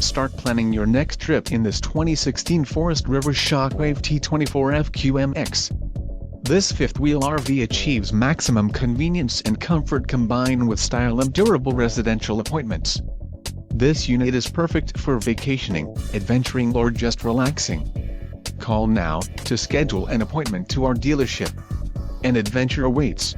Start planning your next trip in this 2016 Forest River Shockwave T24FQMX. This fifth-wheel RV achieves maximum convenience and comfort combined with style and durable residential appointments. This unit is perfect for vacationing, adventuring or just relaxing. Call now to schedule an appointment to our dealership. An adventure awaits.